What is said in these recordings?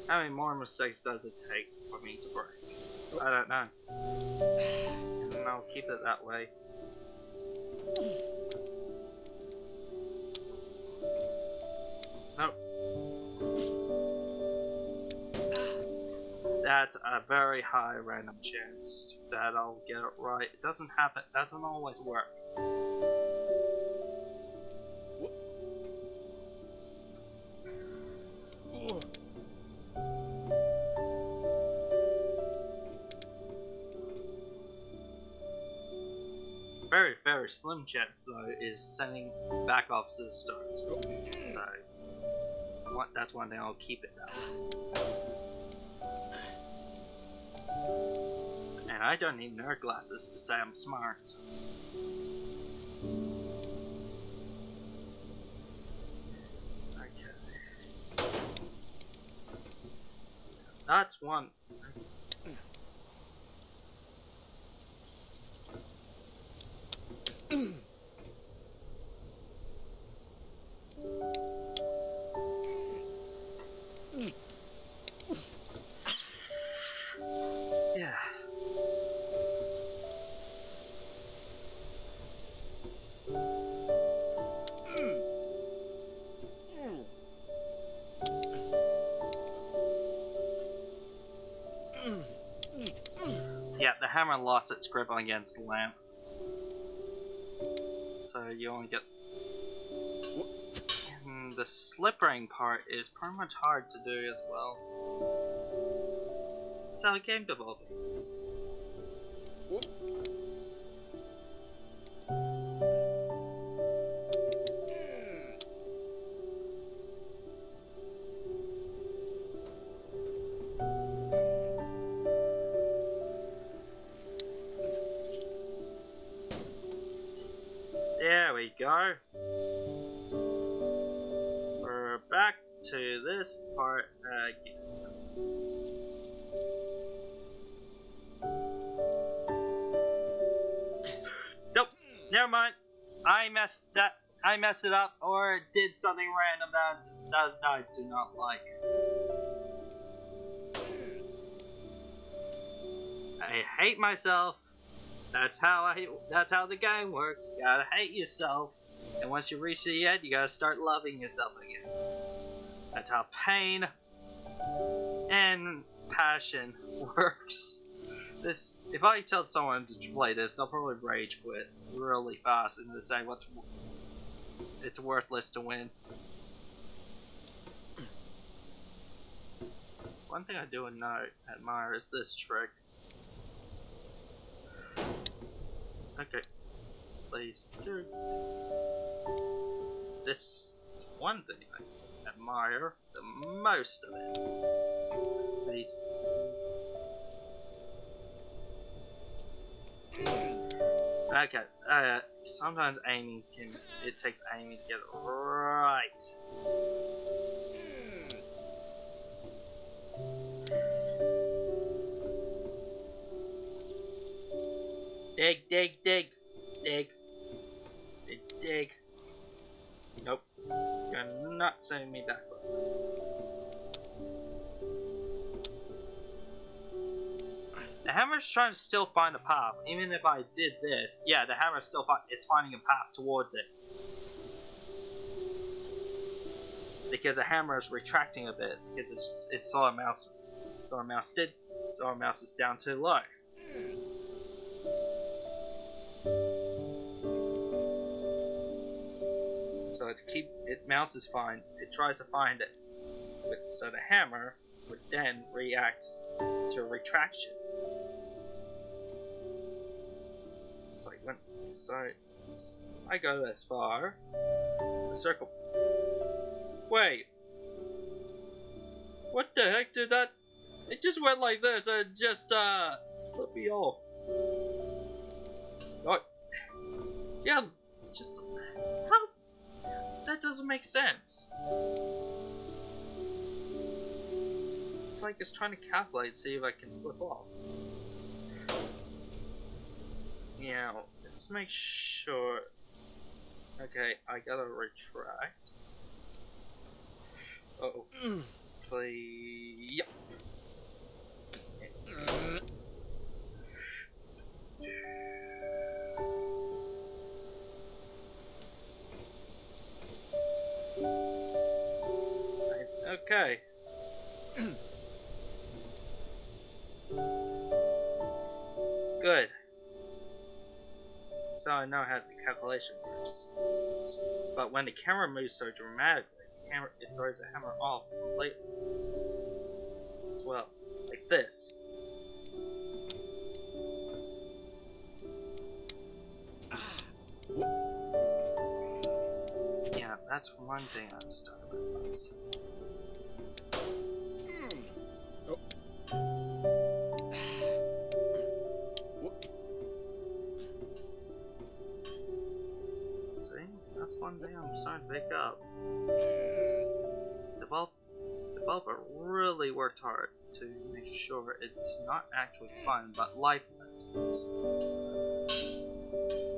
How many more mistakes does it take for me to break? I don't know. And I'll keep it that way. Nope. That's a very high random chance that I'll get it right. It doesn't happen. Doesn't always work. Very, very slim chance though is sending back off to the start. So that's one thing I'll keep it that way. And I don't need nerd glasses to say I'm smart. Okay. That's one. Yeah. Yeah, the hammer lost its grip against the lamp. So you only get... And the slippering part is pretty much hard to do as well. That's how the game developing is. There we go. We're back to this part again. Nope, never mind. I messed it up or did something random that I do not like. I hate myself. That's how the game works. You gotta hate yourself, and once you reach the end, you gotta start loving yourself again. That's how pain and passion works. If I tell someone to play this, they'll probably rage quit really fast and say it's worthless to win. One thing I do admire is this trick. Okay, please do. This is one thing I admire the most of it. Please. Okay, sometimes it takes aiming to get it right. Dig, dig, dig, dig, dig, dig. Nope, you're not sending me that way. The hammer's trying to still find a path. Even if I did this, yeah, the hammer's still it's finding a path towards it. Because the hammer is retracting a bit because it saw a mouse. Saw a mouse is down too low. So mouse is fine. It tries to find it. So the hammer would then react to a retraction. So I go this far. The circle. Wait. What the heck did that? It just went like this and just slipped me off. What? Yeah, it's just how? That doesn't make sense. It's like it's trying to calculate, see if I can slip off. Yeah, let's make sure. Okay, I gotta retract. Uh oh. Hopefully, yep. Okay. Good. So I know how the calculation works. But when the camera moves so dramatically, it throws the hammer off completely. As well. Like this. Yeah, that's one thing I'm starting to realize. See? That's one thing I'm starting to pick up. Developer really worked hard to make sure it's not actually fun, but life lessons.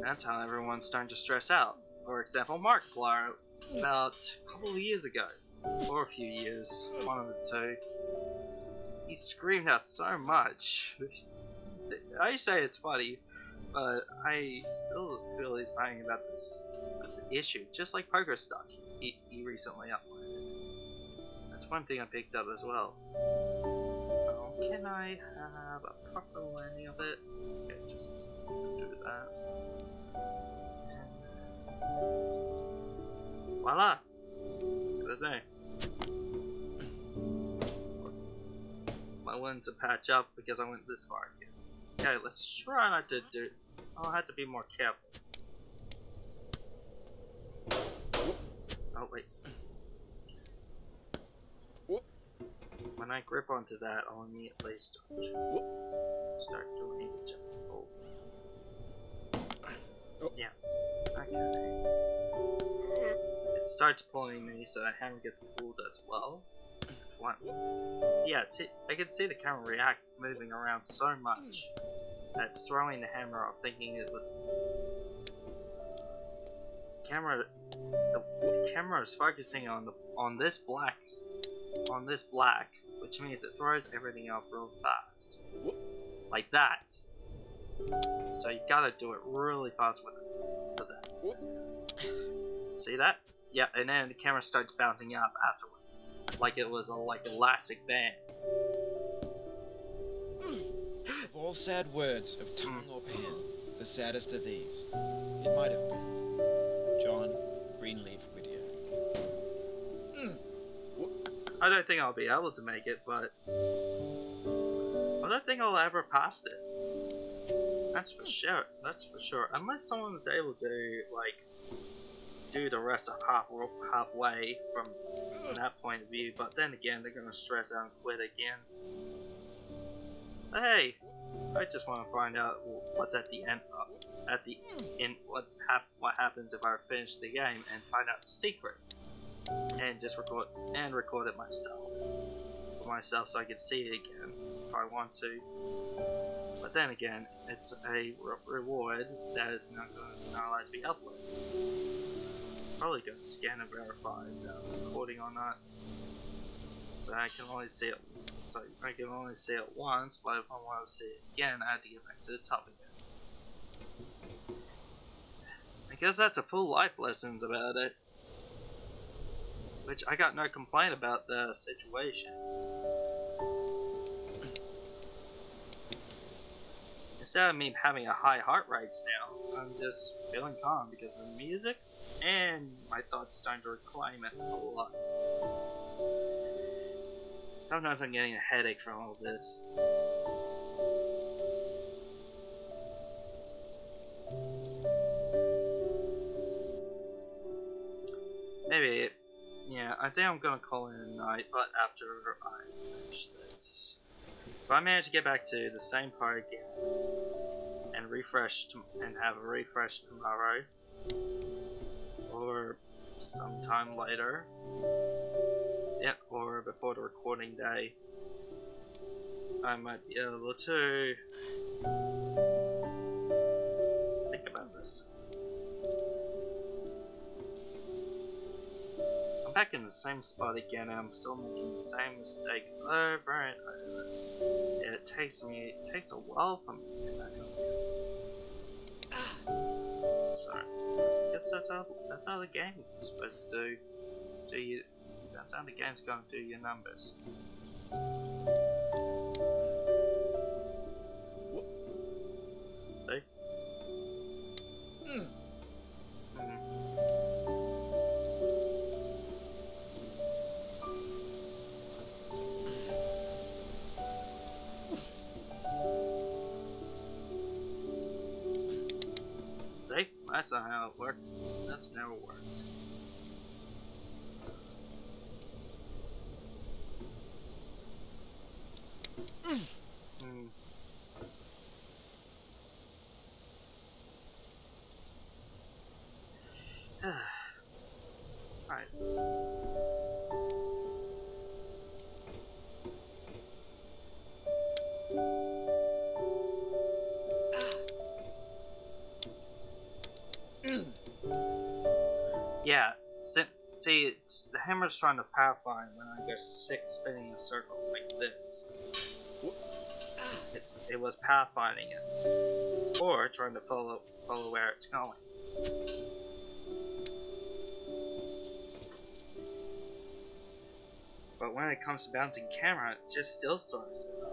That's how everyone's starting to stress out. For example, Markiplier, about a couple of years ago, or a few years, one of the two, he screamed out so much. I say it's funny, but I still feel he's fighting about this issue, just like Poker Stuck he recently uploaded. That's one thing I picked up as well. Oh, can I have a proper landing of it? Okay, just do that. Voila! Good as I wanted to patch up because I went this far again. Okay, let's try not to do. I'll have to be more careful. Oh wait. When I grip onto that, I'll immediately start doing the jump. Oh. Yeah. Okay. It starts pulling me, so the hammer gets pulled as well. That's one. So yeah, see, I can see the camera moving around so much that it's throwing the hammer off, thinking it was. The camera is focusing on this black, which means it throws everything off real fast, like that. So you gotta do it really fast with that. See that? Yeah, and then the camera starts bouncing up afterwards, like it was a elastic band. Of all sad words of tongue or pen, the saddest are these. It might have been John Greenleaf Whittier. I don't think I'll be able to make it, but I don't think I'll ever pass it. That's for sure. That's for sure. Unless someone's able to do the rest of halfway from that point of view, but then again they're gonna stress out and quit again. But hey, I just want to find out what's at the end. What happens if I finish the game and find out the secret, and just record it myself, so I can see it again if I want to. But then again, it's a reward that is not allowed to be uploaded. Probably going to scan and verify is that I'm recording or not. So I can only see it. So I can only see it once, but if I want to see it again, I have to get back to the top again. I guess that's a full life lessons about it. Which I got no complaint about the situation. Instead of me having a high heart rates now, I'm just feeling calm because of the music, and my thoughts starting to reclaim it a lot. Sometimes I'm getting a headache from all this. Maybe, yeah, I think I'm gonna call it a night, but after I finish this. If I manage to get back to the same part again, and have a refresh tomorrow, or sometime later, yeah, or before the recording day, I might be able to think about this. I'm back in the same spot again, and I'm still making the same mistake over and over. Yeah, it takes a while for me to get back up. So, I guess that's how the game is supposed to do you. That's how the game's going to do your numbers. See? See? That's not how it worked. That's never worked. Alright. Yeah, see, the hammer's trying to pathfind when I go spinning in a circle like this. It was pathfinding it, or trying to follow where it's going. But when it comes to bouncing camera, it just still throws it up.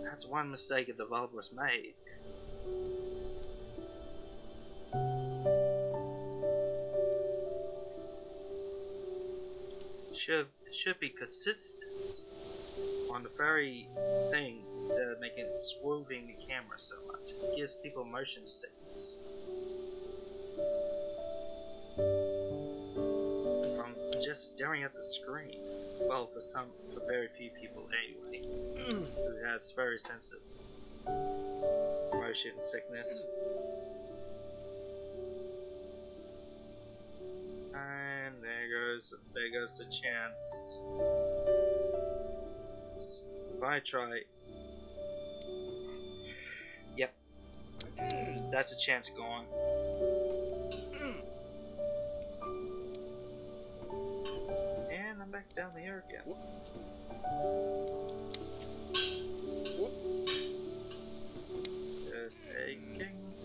That's one mistake the developers made. Should be consistent on the very thing instead of making it swooping the camera so much. It gives people motion sickness from just staring at the screen. Well, for very few people anyway, who has very sensitive motion sickness. And there goes the chance. If I try, yep, that's a chance gone. And I'm back down the air again. Just taking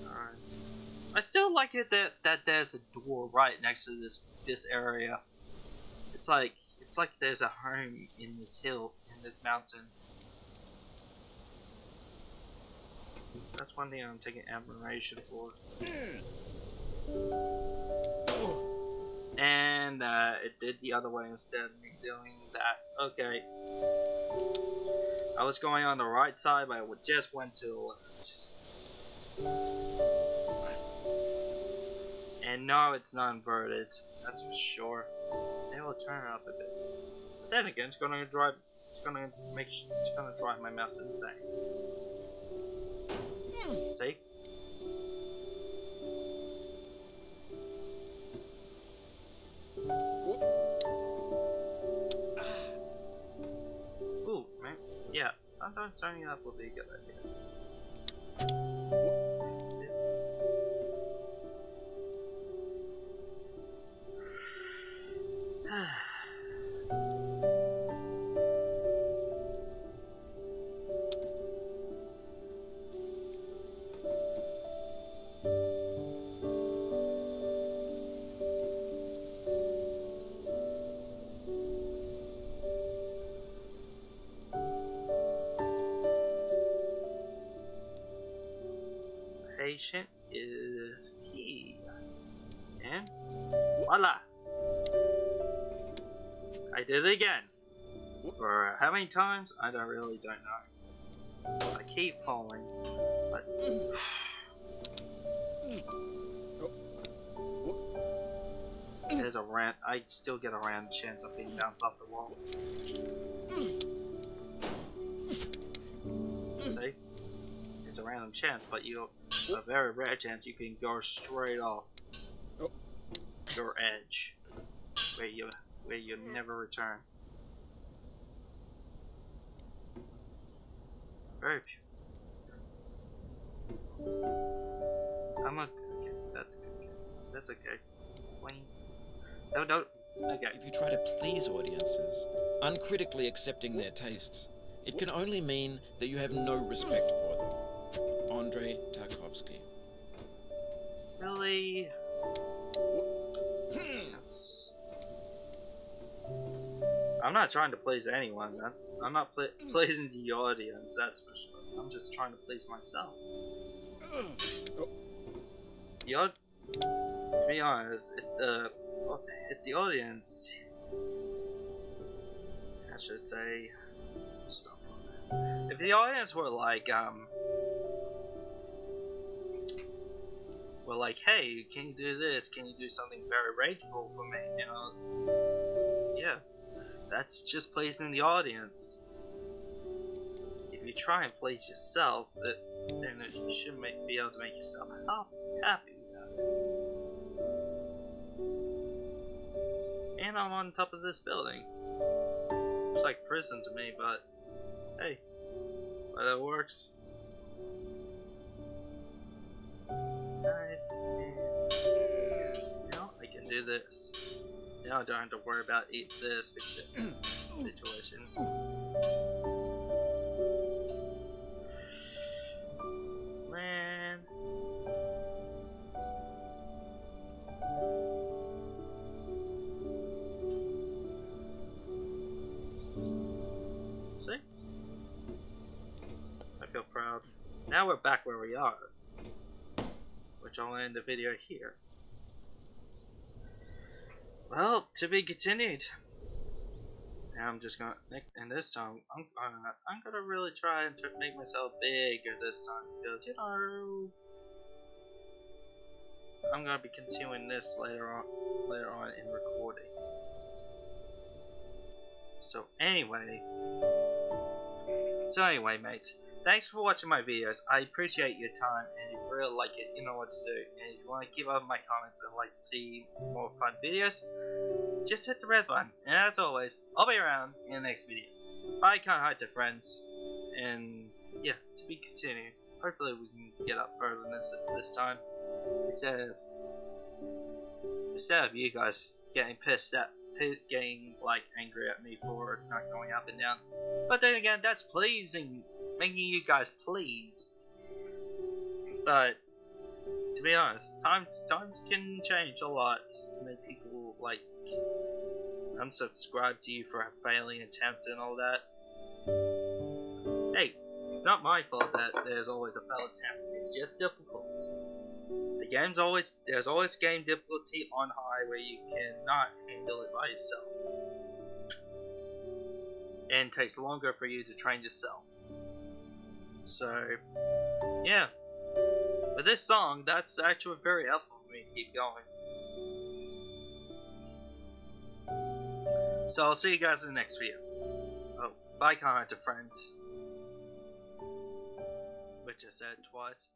time. I still like it that there's a door right next to this area. It's like there's a home in this hill, in this mountain. That's one thing I'm taking admiration for. And it did the other way instead of me doing that. Okay. I was going on the right side, but I just went to the left. And no, it's not inverted. That's for sure. Maybe I'll turn it up a bit. But then again, it's gonna drive my mouse insane. See? Ooh, man. Yeah, sometimes turning it up will be a good idea. Patient is key. And voila! I did it again. For how many times? I don't know. I keep falling, but there's a I still get a random chance of being bounced off the wall. See? It's a random chance, but a very rare chance you can go straight off your edge, where you never return. Very few. I'm okay. That's okay. That's okay. Wayne. No. Okay. If you try to please audiences, uncritically accepting their tastes, it can only mean that you have no respect for them. Andrei Tarkovsky. Really? Yes. I'm not trying to please anyone, man. I'm not pleasing the audience, that's for sure. I'm just trying to please myself. To be honest, if the audience, I should say, stop. If the audience were like, hey, can you do this? Can you do something very rageful for me? You know, yeah, that's just pleasing the audience. If you try and please yourself, then you should be able to make yourself happy about it. And I'm on top of this building. It's like prison to me, but hey, that works. Nice. And now I can do this. Now I don't have to worry about this situation. Man. See? I feel proud. Now we're back where we are. Which I'll end the video here. Well, to be continued. Now I'm just gonna, and this time I'm gonna really try and make myself bigger this time because you know I'm gonna be continuing this later on in recording. So anyway, mates. Thanks for watching my videos. I appreciate your time, and if you really like it, you know what to do. And if you want to keep up my comments and like to see more fun videos, just hit the red button. And as always, I'll be around in the next video. Bye, kind heart to friends. And yeah, to be continued. Hopefully we can get up further than this time. Instead of you guys getting getting like angry at me for not going up and down. But then again, that's pleasing, making you guys pleased. But to be honest, times can change a lot. Make people like unsubscribe to you for a failing attempt and all that. Hey, it's not my fault that there's always a failed attempt. It's just difficult. There's always game difficulty on high where you cannot handle it by yourself. And it takes longer for you to train yourself. So, yeah. With this song, that's actually very helpful for me to keep going. So I'll see you guys in the next video. Oh, bye kind to friends. Which I said twice.